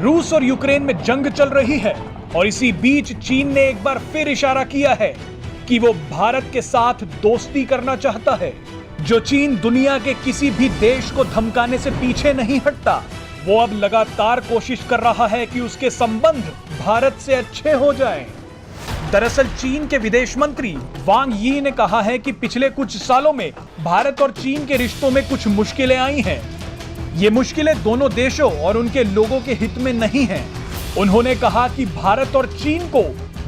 रूस और यूक्रेन में जंग चल रही है और इसी बीच चीन ने एक बार फिर इशारा किया है कि वो भारत के साथ दोस्ती करना चाहता है। जो चीन दुनिया के किसी भी देश को धमकाने से पीछे नहीं हटता, वो अब लगातार कोशिश कर रहा है कि उसके संबंध भारत से अच्छे हो जाएं। दरअसल चीन के विदेश मंत्री वांग यी ने कहा है कि पिछले कुछ सालों में भारत और चीन के रिश्तों में कुछ मुश्किलें आई हैं। ये मुश्किलें दोनों देशों और उनके लोगों के हित में नहीं हैं। उन्होंने कहा कि भारत और चीन को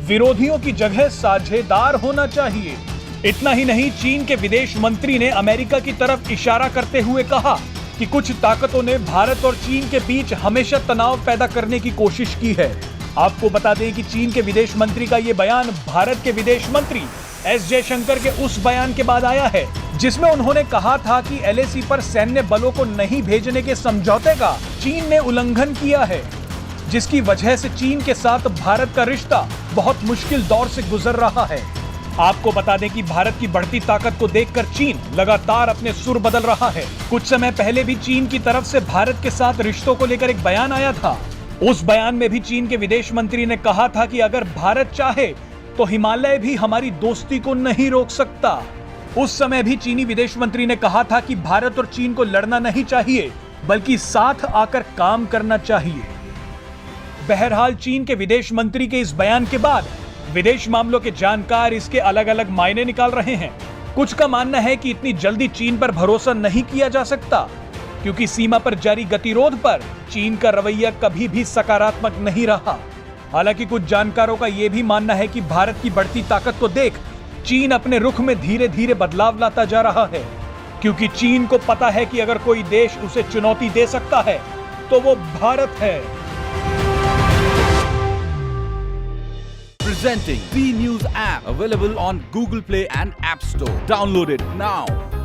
विरोधियों की जगह साझेदार होना चाहिए। इतना ही नहीं, चीन के विदेश मंत्री ने अमेरिका की तरफ इशारा करते हुए कहा कि कुछ ताकतों ने भारत और चीन के बीच हमेशा तनाव पैदा करने की कोशिश की है। आपको बता दें कि चीन के विदेश मंत्री का ये बयान भारत के विदेश मंत्री एस जयशंकर के उस बयान के बाद आया है जिसमें उन्होंने कहा था कि एलएसी पर सैन्य बलों को नहीं भेजने के समझौते का चीन ने उल्लंघन किया है, जिसकी वजह से चीन के साथ भारत का रिश्ता बहुत मुश्किल दौर से गुजर रहा है। आपको बता दें कि भारत की बढ़ती ताकत को देखकर चीन लगातार अपने सुर बदल रहा है। कुछ समय पहले भी चीन की तरफ से भारत के साथ रिश्तों को लेकर एक बयान आया था। उस बयान में भी चीन के विदेश मंत्री ने कहा था कि अगर भारत चाहे तो हिमालय भी हमारी दोस्ती को नहीं रोक सकता। उस समय भी चीनी विदेश मंत्री ने कहा था कि भारत और चीन को लड़ना नहीं चाहिए, बल्कि साथ आकर काम करना चाहिए। बहरहाल चीन के विदेश मंत्री के इस बयान के बाद विदेश मामलों के जानकार इसके अलग अलग मायने निकाल रहे हैं। कुछ का मानना है कि इतनी जल्दी चीन पर भरोसा नहीं किया जा सकता, क्योंकि सीमा पर जारी गतिरोध पर चीन का रवैया कभी भी सकारात्मक नहीं रहा। हालांकि कुछ जानकारों का यह भी मानना है कि भारत की बढ़ती ताकत को देख चीन अपने रुख में धीरे धीरे बदलाव लाता जा रहा है, क्योंकि चीन को पता है कि अगर कोई देश उसे चुनौती दे सकता है तो वो भारत है। Presenting B News app, available on Google Play and App Store. Download it now.